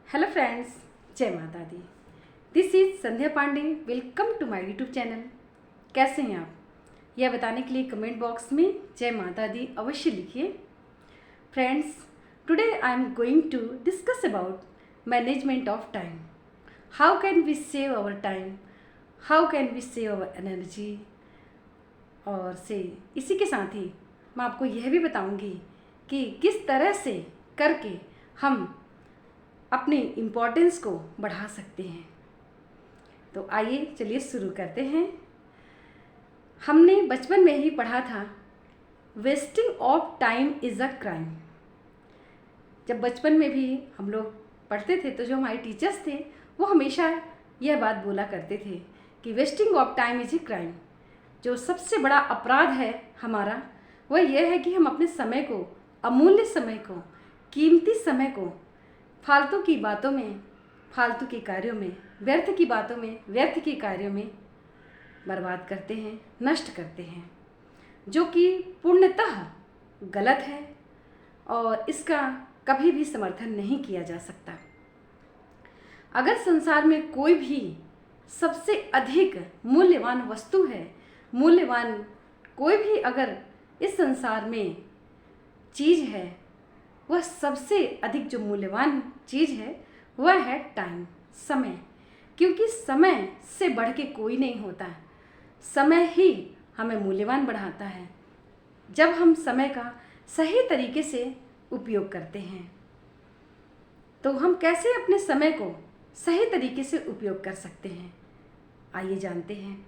Hello friends, जय माता दी। This is Sandhya Pandey. Welcome to my YouTube channel. कैसे हैं आप, यह बताने के लिए कमेंट बॉक्स में जय माता दी अवश्य लिखिए। Friends, today I am going to discuss about management of time. How can we save our time, how can we save our energy. और से इसी के साथ ही मैं आपको यह भी बताऊंगी कि किस तरह से करके हम अपने इम्पोर्टेंस को बढ़ा सकते हैं। तो आइए चलिए शुरू करते हैं। हमने बचपन में ही पढ़ा था, wasting of time is a crime. जब बचपन में भी हम लोग पढ़ते थे तो जो हमारे टीचर्स थे वो हमेशा यह बात बोला करते थे कि wasting of time is a crime. जो सबसे बड़ा अपराध है हमारा वह यह है कि हम अपने समय को, अमूल्य समय को, कीमती समय को फालतू की बातों में, फालतू के कार्यों में, व्यर्थ की बातों में, व्यर्थ के कार्यों में बर्बाद करते हैं, नष्ट करते हैं, जो कि पूर्णतः गलत है और इसका कभी भी समर्थन नहीं किया जा सकता। अगर संसार में कोई भी सबसे अधिक मूल्यवान वस्तु है, मूल्यवान कोई भी अगर इस संसार में चीज़ है, वह सबसे अधिक जो मूल्यवान चीज़ है वह है टाइम, समय। क्योंकि समय से बढ़ के कोई नहीं होता। समय ही हमें मूल्यवान बढ़ाता है जब हम समय का सही तरीके से उपयोग करते हैं। तो हम कैसे अपने समय को सही तरीके से उपयोग कर सकते हैं, आइए जानते हैं।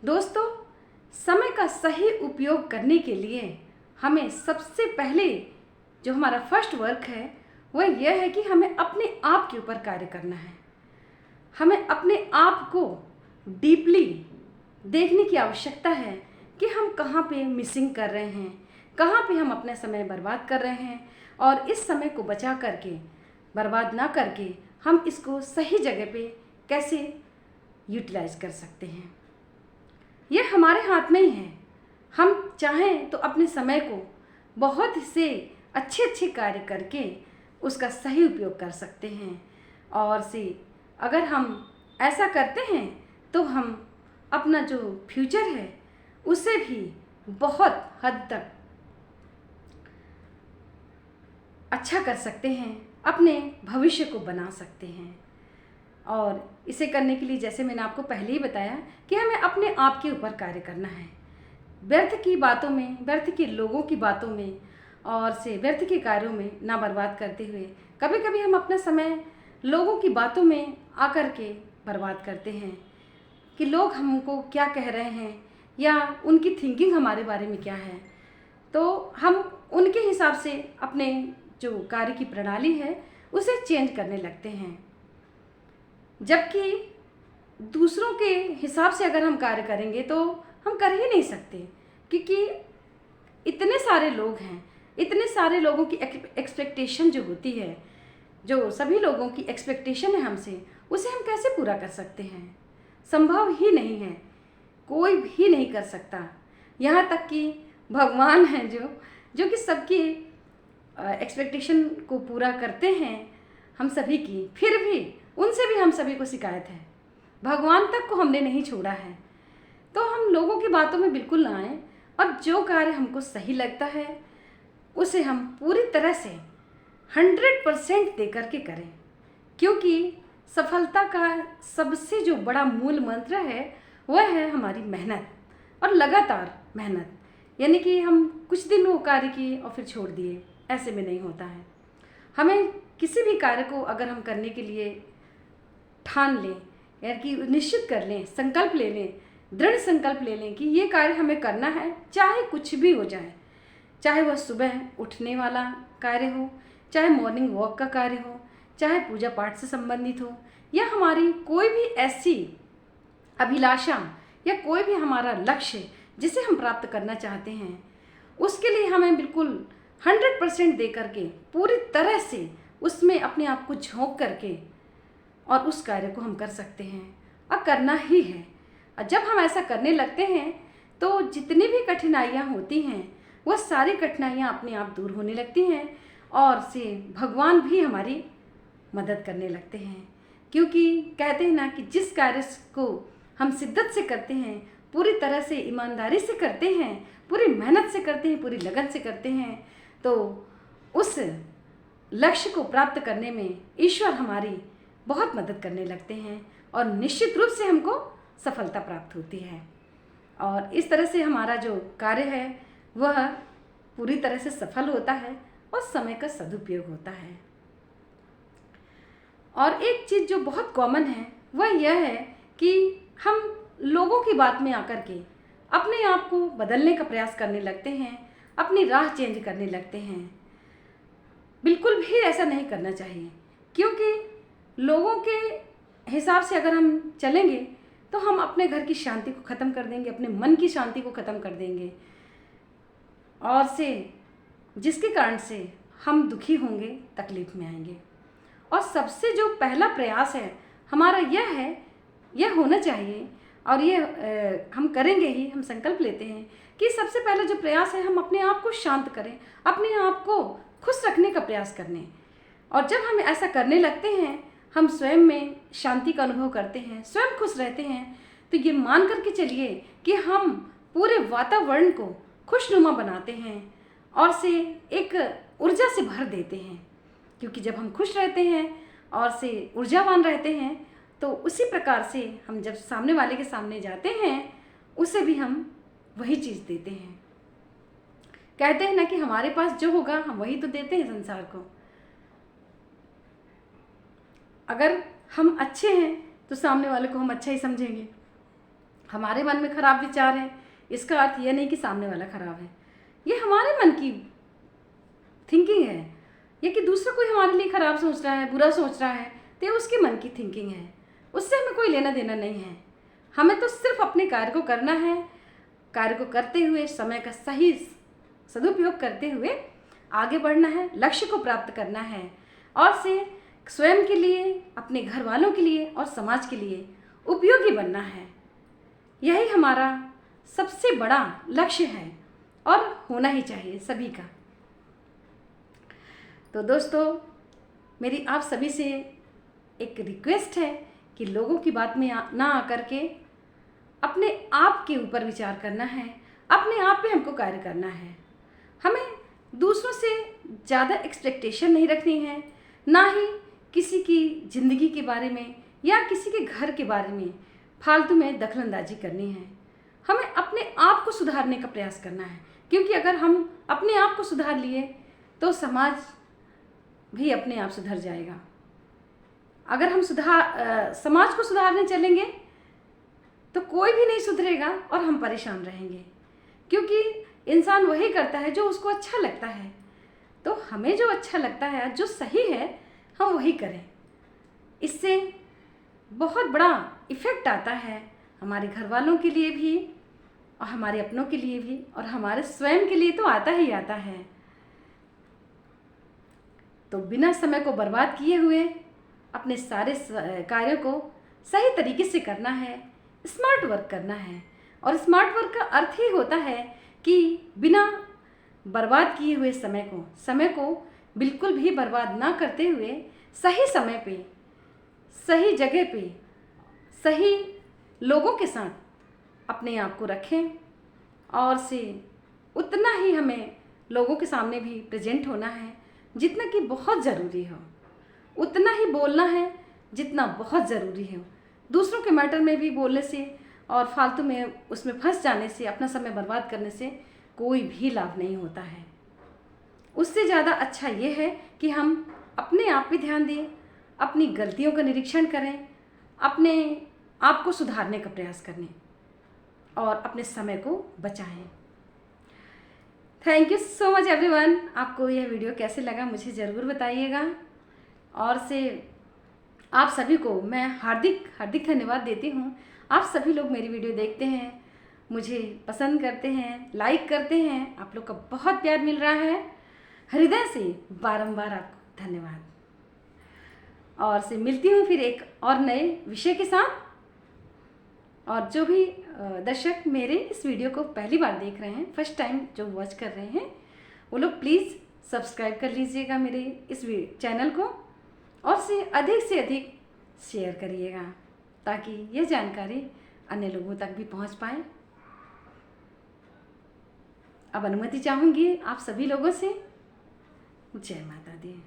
दोस्तों, समय का सही उपयोग करने के लिए हमें सबसे पहले जो हमारा फर्स्ट वर्क है वह यह है कि हमें अपने आप के ऊपर कार्य करना है। हमें अपने आप को डीपली देखने की आवश्यकता है कि हम कहाँ पे मिसिंग कर रहे हैं, कहाँ पे हम अपना समय बर्बाद कर रहे हैं, और इस समय को बचा करके, बर्बाद ना करके हम इसको सही जगह पे कैसे यूटिलाइज कर सकते हैं। यह हमारे हाथ में ही है। हम चाहें तो अपने समय को बहुत से अच्छे कार्य करके उसका सही उपयोग कर सकते हैं। और से अगर हम ऐसा करते हैं तो हम अपना जो फ्यूचर है उसे भी बहुत हद तक अच्छा कर सकते हैं, अपने भविष्य को बना सकते हैं। और इसे करने के लिए जैसे मैंने आपको पहले ही बताया कि हमें अपने आप के ऊपर कार्य करना है। व्यर्थ की बातों में, व्यर्थ के लोगों की बातों में और से व्यर्थ के कार्यों में ना बर्बाद करते हुए, कभी कभी हम अपना समय लोगों की बातों में आकर के बर्बाद करते हैं कि लोग हमको क्या कह रहे हैं या उनकी थिंकिंग हमारे बारे में क्या है, तो हम उनके हिसाब से अपने जो कार्य की प्रणाली है उसे चेंज करने लगते हैं। जबकि दूसरों के हिसाब से अगर हम कार्य करेंगे तो हम कर ही नहीं सकते, क्योंकि इतने सारे लोग हैं, इतने सारे लोगों की एक्सपेक्टेशन जो होती है, जो सभी लोगों की एक्सपेक्टेशन है हमसे, उसे हम कैसे पूरा कर सकते हैं। संभव ही नहीं है, कोई भी नहीं कर सकता। यहाँ तक कि भगवान हैं जो कि सबकी एक्सपेक्टेशन को पूरा करते हैं हम सभी की, फिर भी उनसे भी हम सभी को शिकायत है। भगवान तक को हमने नहीं छोड़ा है। तो हम लोगों की बातों में बिल्कुल ना आएँ और जो कार्य हमको सही लगता है उसे हम पूरी तरह से 100% दे करके करें। क्योंकि सफलता का सबसे जो बड़ा मूल मंत्र है वह है हमारी मेहनत और लगातार मेहनत। यानी कि हम कुछ दिन वो कार्य किए और फिर छोड़ दिए, ऐसे में नहीं होता है। हमें किसी भी कार्य को अगर हम करने के लिए ठान लें, यानी कि निश्चित कर लें, संकल्प ले लें, दृढ़ संकल्प ले लें कि ये कार्य हमें करना है, चाहे कुछ भी हो जाए, चाहे वह सुबह उठने वाला कार्य हो, चाहे मॉर्निंग वॉक का कार्य हो, चाहे पूजा पाठ से संबंधित हो, या हमारी कोई भी ऐसी अभिलाषा या कोई भी हमारा लक्ष्य जिसे हम प्राप्त करना चाहते हैं, उसके लिए हमें बिल्कुल 100% दे करके, पूरी तरह से उसमें अपने आप को झोंक करके और उस कार्य को हम कर सकते हैं और करना ही है। और जब हम ऐसा करने लगते हैं तो जितनी भी कठिनाइयाँ होती हैं वह सारी कठिनाइयाँ अपने आप दूर होने लगती हैं और से भगवान भी हमारी मदद करने लगते हैं। क्योंकि कहते हैं ना कि जिस कार्य को हम शिद्दत से करते हैं, पूरी तरह से ईमानदारी से करते हैं, पूरी मेहनत से करते हैं, पूरी लगन से करते हैं, तो उस लक्ष्य को प्राप्त करने में ईश्वर हमारी बहुत मदद करने लगते हैं और निश्चित रूप से हमको सफलता प्राप्त होती है। और इस तरह से हमारा जो कार्य है वह पूरी तरह से सफल होता है और समय का सदुपयोग होता है। और एक चीज़ जो बहुत कॉमन है वह यह है कि हम लोगों की बात में आकर के अपने आप को बदलने का प्रयास करने लगते हैं, अपनी राह चेंज करने लगते हैं। बिल्कुल भी ऐसा नहीं करना चाहिए, क्योंकि लोगों के हिसाब से अगर हम चलेंगे तो हम अपने घर की शांति को ख़त्म कर देंगे, अपने मन की शांति को ख़त्म कर देंगे, और जिसके कारण से हम दुखी होंगे, तकलीफ़ में आएंगे। और सबसे जो पहला प्रयास है हमारा यह होना चाहिए, और ये हम करेंगे ही, हम संकल्प लेते हैं कि सबसे पहला जो प्रयास है हम अपने आप को शांत करें, अपने आप को खुश रखने का प्रयास करने। और जब हम ऐसा करने लगते हैं, हम स्वयं में शांति का अनुभव करते हैं, स्वयं खुश रहते हैं, तो ये मान करके चलिए कि हम पूरे वातावरण को खुशनुमा बनाते हैं और से एक ऊर्जा से भर देते हैं। क्योंकि जब हम खुश रहते हैं और से ऊर्जावान रहते हैं, तो उसी प्रकार से हम जब सामने वाले के सामने जाते हैं उसे भी हम वही चीज़ देते हैं। कहते हैं ना कि हमारे पास जो होगा हम वही तो देते हैं संसार को। अगर हम अच्छे हैं तो सामने वाले को हम अच्छा ही समझेंगे। हमारे मन में खराब विचार है, इसका अर्थ यह नहीं कि सामने वाला खराब है, ये हमारे मन की थिंकिंग है। ये कि दूसरा कोई हमारे लिए खराब सोच रहा है, बुरा सोच रहा है, तो ये उसके मन की थिंकिंग है, उससे हमें कोई लेना देना नहीं है। हमें तो सिर्फ अपने कार्य को करना है, कार्य को करते हुए समय का सही सदुपयोग करते हुए आगे बढ़ना है, लक्ष्य को प्राप्त करना है, और स्वयं के लिए, अपने घर वालों के लिए और समाज के लिए उपयोगी बनना है। यही हमारा सबसे बड़ा लक्ष्य है और होना ही चाहिए सभी का। तो दोस्तों, मेरी आप सभी से एक रिक्वेस्ट है कि लोगों की बात में ना आकर के अपने आप के ऊपर विचार करना है, अपने आप पे हमको कार्य करना है। हमें दूसरों से ज़्यादा एक्सपेक्टेशन नहीं रखनी है, ना ही किसी की ज़िंदगी के बारे में या किसी के घर के बारे में फालतू में दखलंदाजी करनी है। हमें अपने आप को सुधारने का प्रयास करना है, क्योंकि अगर हम अपने आप को सुधार लिए तो समाज भी अपने आप सुधर जाएगा। अगर हम समाज को सुधारने चलेंगे तो कोई भी नहीं सुधरेगा और हम परेशान रहेंगे, क्योंकि इंसान वही करता है जो उसको अच्छा लगता है। तो हमें जो अच्छा लगता है, जो सही है, हम वही करें। इससे बहुत बड़ा इफ़ेक्ट आता है हमारे घर वालों के लिए भी और हमारे अपनों के लिए भी, और हमारे स्वयं के लिए तो आता ही आता है। तो बिना समय को बर्बाद किए हुए अपने सारे कार्यों को सही तरीके से करना है, स्मार्ट वर्क करना है। और स्मार्ट वर्क का अर्थ ही होता है कि बिना बर्बाद किए हुए समय को बिल्कुल भी बर्बाद ना करते हुए सही समय पे, सही जगह पे, सही लोगों के साथ अपने आप को रखें, और उतना ही हमें लोगों के सामने भी प्रेजेंट होना है जितना कि बहुत ज़रूरी हो, उतना ही बोलना है जितना बहुत ज़रूरी हो। दूसरों के मैटर में भी बोलने से और फालतू में उसमें फंस जाने से, अपना समय बर्बाद करने से कोई भी लाभ नहीं होता है। उससे ज़्यादा अच्छा ये है कि हम अपने आप पे ध्यान दें, अपनी गलतियों का निरीक्षण करें, अपने आप को सुधारने का प्रयास करें और अपने समय को बचाएं। Thank you so much everyone. आपको यह वीडियो कैसे लगा मुझे ज़रूर बताइएगा, और आप सभी को मैं हार्दिक धन्यवाद देती हूँ। आप सभी लोग मेरी वीडियो देखते हैं, मुझे पसंद करते हैं, लाइक करते हैं, आप लोग का बहुत प्यार मिल रहा है। हृदय से बारंबार आपको धन्यवाद। और मिलती हूँ फिर एक और नए विषय के साथ। और जो भी दर्शक मेरे इस वीडियो को पहली बार देख रहे हैं, फर्स्ट टाइम जो वॉच कर रहे हैं, वो लोग प्लीज़ सब्सक्राइब कर लीजिएगा मेरे इस चैनल को, और से अधिक शेयर करिएगा ताकि ये जानकारी अन्य लोगों तक भी पहुंच पाए। अब अनुमति चाहूँगी आप सभी लोगों से। जय माता दी।